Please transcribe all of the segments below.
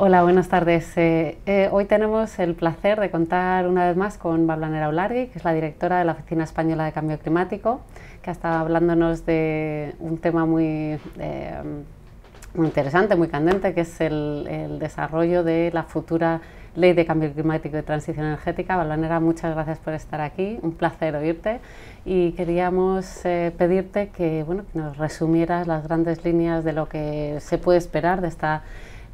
Hola, buenas tardes. Hoy tenemos el placer de contar una vez más con Valvanera Olargui, que es la directora de la Oficina Española de Cambio Climático, que ha estado hablándonos de un tema muy interesante, muy candente, que es el desarrollo de la futura Ley de Cambio Climático y Transición Energética. Valvanera, muchas gracias por estar aquí, un placer oírte, y queríamos pedirte que nos resumieras las grandes líneas de lo que se puede esperar de esta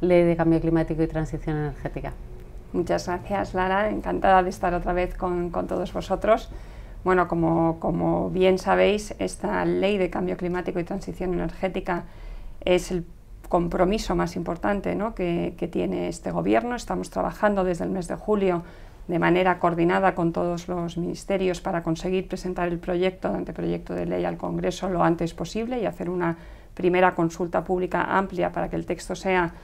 Ley de Cambio Climático y Transición Energética. Muchas gracias, Lara, encantada de estar otra vez con todos vosotros. Bueno, como bien sabéis, esta Ley de Cambio Climático y Transición Energética es el compromiso más importante, ¿no?, que tiene este gobierno. Estamos trabajando desde el mes de julio de manera coordinada con todos los ministerios para conseguir presentar el anteproyecto de ley al Congreso lo antes posible y hacer una primera consulta pública amplia para que el texto sea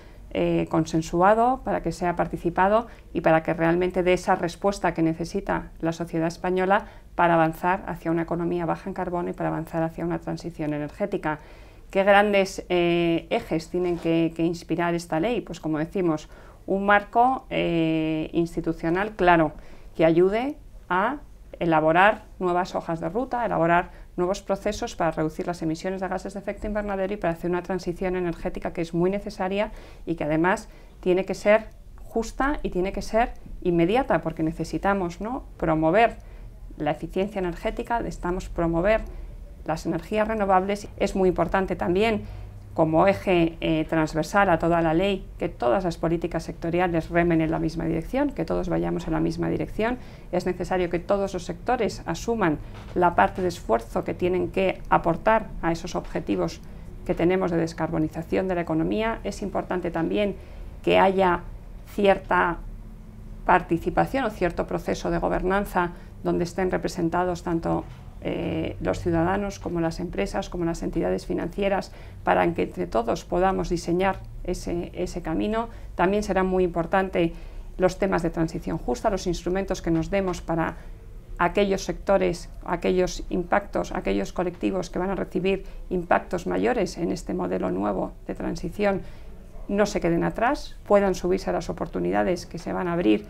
consensuado, para que sea participado y para que realmente dé esa respuesta que necesita la sociedad española para avanzar hacia una economía baja en carbono y para avanzar hacia una transición energética. ¿Qué grandes ejes tienen que inspirar esta ley? Pues como decimos, un marco institucional claro que ayude a elaborar nuevas hojas de ruta, elaborar nuevos procesos para reducir las emisiones de gases de efecto invernadero y para hacer una transición energética que es muy necesaria y que además tiene que ser justa y tiene que ser inmediata, porque necesitamos, ¿no?, promover la eficiencia energética, necesitamos promover las energías renovables. Es muy importante también, como eje transversal a toda la ley, que todas las políticas sectoriales remen en la misma dirección, que todos vayamos en la misma dirección. Es necesario que todos los sectores asuman la parte de esfuerzo que tienen que aportar a esos objetivos que tenemos de descarbonización de la economía. Es importante también que haya cierta participación o cierto proceso de gobernanza donde estén representados tanto los ciudadanos como las empresas, como las entidades financieras, para que entre todos podamos diseñar ese camino. También será muy importante los temas de transición justa, los instrumentos que nos demos para aquellos sectores, aquellos impactos, aquellos colectivos que van a recibir impactos mayores en este modelo nuevo de transición, no se queden atrás, puedan subirse a las oportunidades que se van a abrir,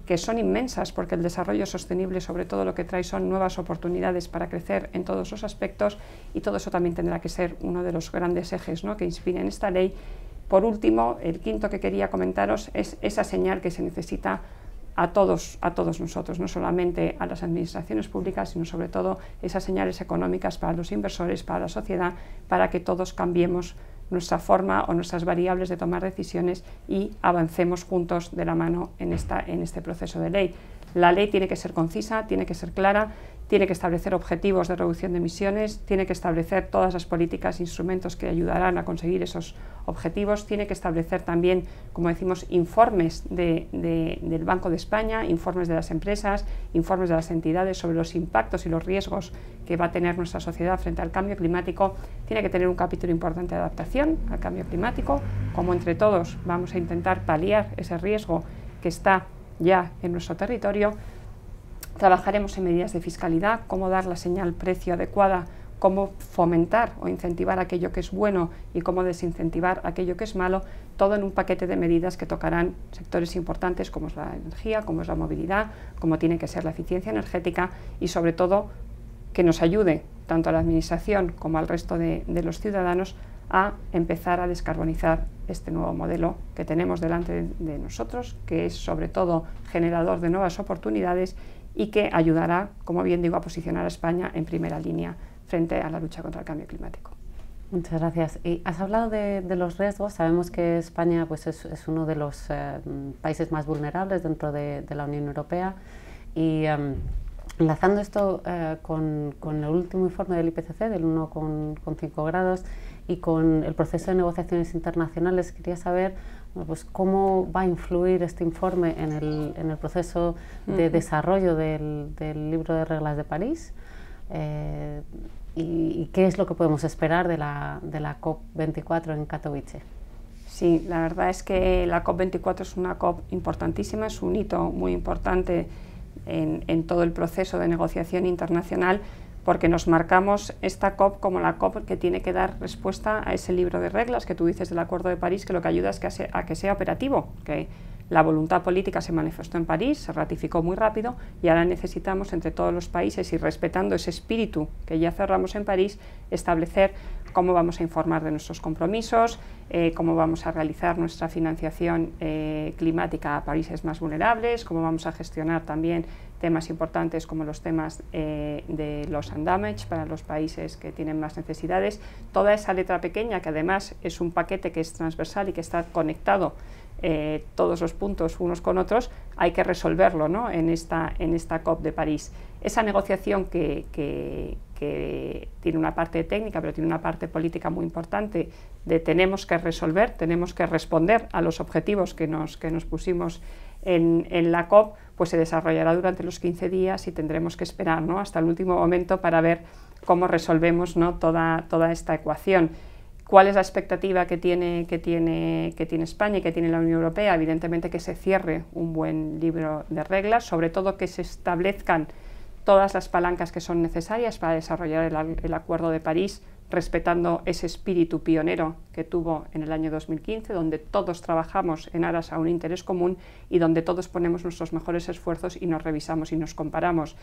que son inmensas, porque el desarrollo sostenible sobre todo lo que trae son nuevas oportunidades para crecer en todos los aspectos, y todo eso también tendrá que ser uno de los grandes ejes, ¿no?, que inspiren esta ley. Por último, el quinto que quería comentaros es esa señal que se necesita a todos nosotros, no solamente a las administraciones públicas, sino sobre todo esas señales económicas para los inversores, para la sociedad, para que todos cambiemos nuestra forma o nuestras variables de tomar decisiones y avancemos juntos de la mano en este proceso de ley. La ley tiene que ser concisa, tiene que ser clara, tiene que establecer objetivos de reducción de emisiones, tiene que establecer todas las políticas e instrumentos que ayudarán a conseguir esos objetivos, tiene que establecer también, como decimos, informes del Banco de España, informes de las empresas, informes de las entidades sobre los impactos y los riesgos que va a tener nuestra sociedad frente al cambio climático. Tiene que tener un capítulo importante de adaptación al cambio climático, como entre todos vamos a intentar paliar ese riesgo que está ya en nuestro territorio. Trabajaremos en medidas de fiscalidad, cómo dar la señal precio adecuada, cómo fomentar o incentivar aquello que es bueno y cómo desincentivar aquello que es malo, todo en un paquete de medidas que tocarán sectores importantes como es la energía, como es la movilidad, como tiene que ser la eficiencia energética y sobre todo que nos ayude tanto a la administración como al resto de los ciudadanos a empezar a descarbonizar este nuevo modelo que tenemos delante de nosotros, que es sobre todo generador de nuevas oportunidades y que ayudará, como bien digo, a posicionar a España en primera línea frente a la lucha contra el cambio climático. Muchas gracias. Y has hablado de los riesgos. Sabemos que España pues, es uno de los países más vulnerables dentro de la Unión Europea, y enlazando esto con el último informe del IPCC del 1,5 grados y con el proceso de negociaciones internacionales, quería saber pues, cómo va a influir este informe en el proceso de desarrollo del libro de reglas de París, y qué es lo que podemos esperar de la COP24 en Katowice. Sí, la verdad es que la COP24 es una COP importantísima, es un hito muy importante en todo el proceso de negociación internacional, porque nos marcamos esta COP como la COP que tiene que dar respuesta a ese libro de reglas que tú dices del Acuerdo de París, que lo que ayuda es a que sea operativo, que la voluntad política se manifestó en París, se ratificó muy rápido y ahora necesitamos entre todos los países y respetando ese espíritu que ya cerramos en París, establecer cómo vamos a informar de nuestros compromisos, cómo vamos a realizar nuestra financiación climática a países más vulnerables, cómo vamos a gestionar también temas importantes como los temas de loss and damage para los países que tienen más necesidades. Toda esa letra pequeña, que además es un paquete que es transversal y que está conectado todos los puntos unos con otros, hay que resolverlo, ¿no?, en esta COP de París. Esa negociación que tiene una parte técnica, pero tiene una parte política muy importante, de tenemos que resolver, tenemos que responder a los objetivos que nos pusimos en la COP, pues se desarrollará durante los 15 días y tendremos que esperar, ¿no?, hasta el último momento para ver cómo resolvemos, ¿no?, toda esta ecuación. ¿Cuál es la expectativa que tiene España y que tiene la Unión Europea? Evidentemente que se cierre un buen libro de reglas, sobre todo que se establezcan todas las palancas que son necesarias para desarrollar el Acuerdo de París, respetando ese espíritu pionero que tuvo en el año 2015, donde todos trabajamos en aras a un interés común y donde todos ponemos nuestros mejores esfuerzos y nos revisamos y nos comparamos.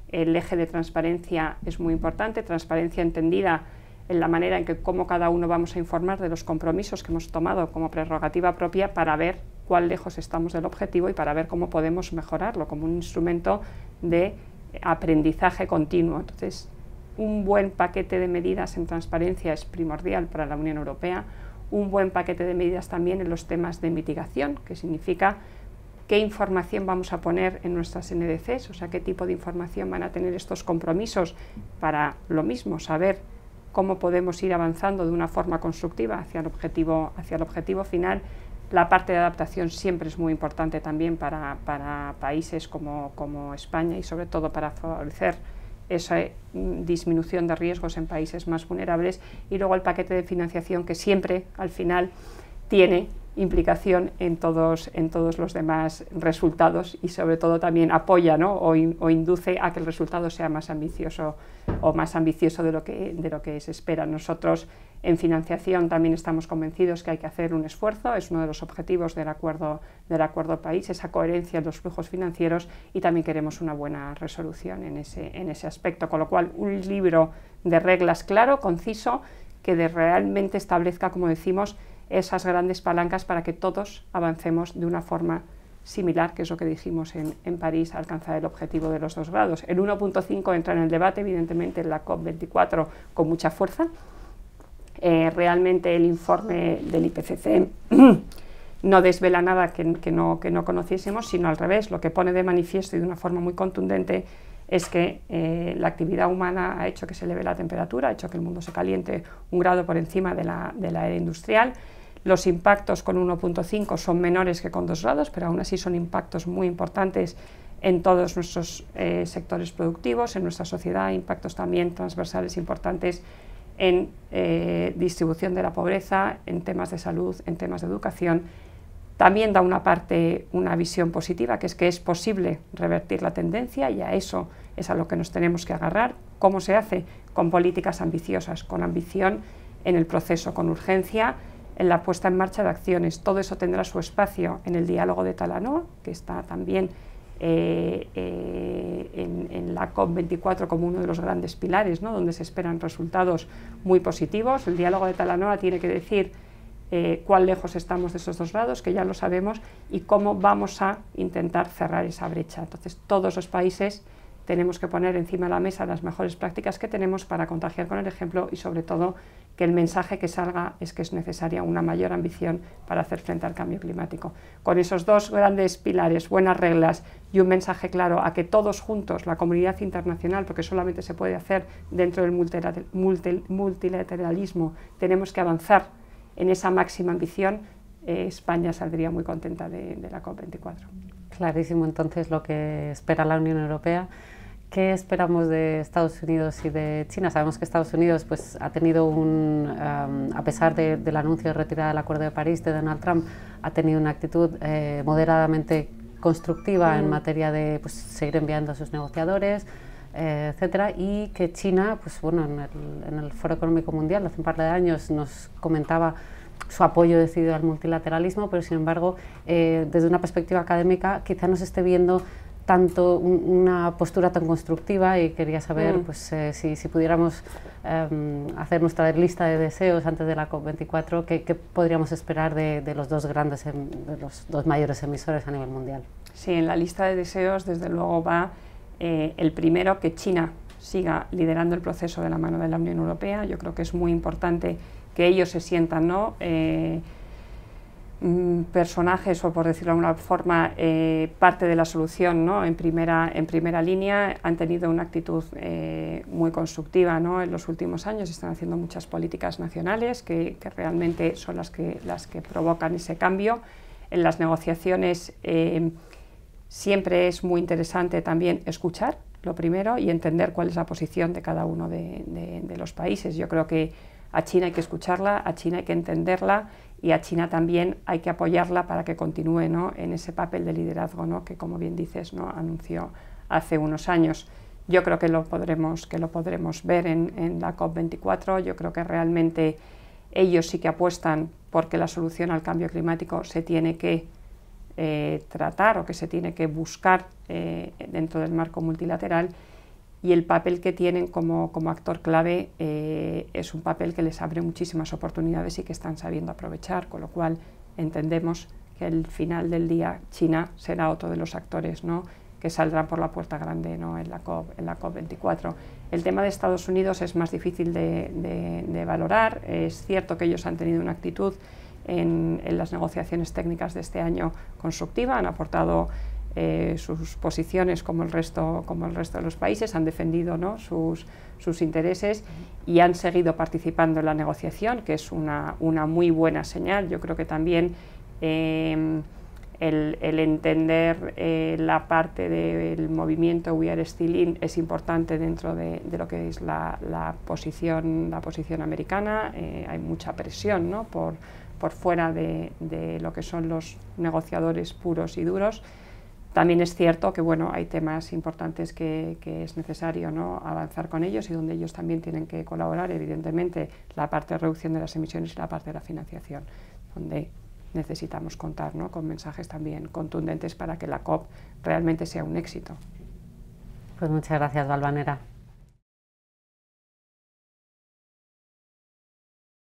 El eje de transparencia es muy importante, transparencia entendida en la manera en que cómo cada uno vamos a informar de los compromisos que hemos tomado como prerrogativa propia para ver cuán lejos estamos del objetivo y para ver cómo podemos mejorarlo como un instrumento de aprendizaje continuo. Entonces, un buen paquete de medidas en transparencia es primordial para la Unión Europea, un buen paquete de medidas también en los temas de mitigación, que significa qué información vamos a poner en nuestras NDCs, o sea, qué tipo de información van a tener estos compromisos para lo mismo, saber cómo podemos ir avanzando de una forma constructiva hacia el objetivo final. La parte de adaptación siempre es muy importante también para países como España y sobre todo para favorecer esa disminución de riesgos en países más vulnerables, y luego el paquete de financiación que siempre al final tiene implicación en todos los demás resultados y sobre todo también apoya, ¿no?, o induce a que el resultado sea más ambicioso o más ambicioso de lo que se espera. Nosotros en financiación también estamos convencidos que hay que hacer un esfuerzo, es uno de los objetivos del acuerdo país, esa coherencia en los flujos financieros, y también queremos una buena resolución en ese aspecto, con lo cual un libro de reglas claro, conciso, que realmente establezca, como decimos, esas grandes palancas para que todos avancemos de una forma similar, que es lo que dijimos en París, alcanzar el objetivo de los 2 grados. El 1.5 entra en el debate, evidentemente, en la COP24 con mucha fuerza. Realmente el informe del IPCC no desvela nada que no conociésemos, sino al revés, lo que pone de manifiesto y de una forma muy contundente es que la actividad humana ha hecho que se eleve la temperatura, ha hecho que el mundo se caliente 1 grado por encima de la era industrial. Los impactos con 1.5 son menores que con 2 grados, pero aún así son impactos muy importantes en todos nuestros sectores productivos, en nuestra sociedad, impactos también transversales importantes en distribución de la pobreza, en temas de salud, en temas de educación. También da una visión positiva, que es posible revertir la tendencia, y a eso es a lo que nos tenemos que agarrar. ¿Cómo se hace? Con políticas ambiciosas, con ambición en el proceso, con urgencia en la puesta en marcha de acciones. Todo eso tendrá su espacio en el diálogo de Talanoa, que está también en la COP24 como uno de los grandes pilares, ¿no?, donde se esperan resultados muy positivos. El diálogo de Talanoa tiene que decir cuán lejos estamos de esos 2 grados, que ya lo sabemos, y cómo vamos a intentar cerrar esa brecha. Entonces, todos los países tenemos que poner encima de la mesa las mejores prácticas que tenemos para contagiar con el ejemplo, y sobre todo que el mensaje que salga es que es necesaria una mayor ambición para hacer frente al cambio climático. Con esos 2 grandes pilares, buenas reglas y un mensaje claro a que todos juntos, la comunidad internacional, porque solamente se puede hacer dentro del multilateralismo, tenemos que avanzar en esa máxima ambición, España saldría muy contenta de la COP24. Clarísimo, entonces, lo que espera la Unión Europea. ¿Qué esperamos de Estados Unidos y de China? Sabemos que Estados Unidos pues, ha tenido a pesar del anuncio de retirada del Acuerdo de París de Donald Trump, ha tenido una actitud moderadamente constructiva en materia de pues, seguir enviando a sus negociadores, etcétera, y que China, pues bueno, en el Foro Económico Mundial hace un par de años nos comentaba su apoyo decidido al multilateralismo, pero sin embargo, desde una perspectiva académica, quizá no se esté viendo tanto una postura tan constructiva, y quería saber pues, si pudiéramos hacer nuestra lista de deseos antes de la COP24, ¿qué podríamos esperar de los dos grandes, de los dos mayores emisores a nivel mundial? Sí, en la lista de deseos desde luego va el primero, que China siga liderando el proceso de la mano de la Unión Europea. Yo creo que es muy importante que ellos se sientan, ¿no?, personajes, o por decirlo de alguna forma, parte de la solución, ¿no?, en primera línea. Han tenido una actitud muy constructiva, ¿no?, en los últimos años. Están haciendo muchas políticas nacionales que realmente son las que provocan ese cambio. En las negociaciones siempre es muy interesante también escuchar, lo primero, y entender cuál es la posición de cada uno de los países. Yo creo que a China hay que escucharla, a China hay que entenderla, y a China también hay que apoyarla para que continúe, ¿no?, en ese papel de liderazgo, ¿no?, que, como bien dices, ¿no?, anunció hace unos años. Yo creo que lo podremos ver en la COP24. Yo creo que realmente ellos sí que apuestan porque la solución al cambio climático se tiene que tratar, o que se tiene que buscar dentro del marco multilateral, y el papel que tienen como actor clave es un papel que les abre muchísimas oportunidades y que están sabiendo aprovechar, con lo cual entendemos que al final del día China será otro de los actores, ¿no?, que saldrán por la puerta grande, ¿no?, en la COP24. El tema de Estados Unidos es más difícil de valorar. Es cierto que ellos han tenido una actitud en las negociaciones técnicas de este año constructiva, han aportado sus posiciones como el resto de los países, han defendido, ¿no?, sus intereses, y han seguido participando en la negociación, que es una muy buena señal. Yo creo que también el entender la parte del movimiento We Are Still In es importante dentro de lo que es la posición americana. Hay mucha presión, ¿no?, por fuera de lo que son los negociadores puros y duros. También es cierto que, bueno, hay temas importantes que es necesario, ¿no?, avanzar con ellos, y donde ellos también tienen que colaborar, evidentemente, la parte de reducción de las emisiones y la parte de la financiación, donde necesitamos contar, ¿no?, con mensajes también contundentes para que la COP realmente sea un éxito. Pues muchas gracias, Valvanera.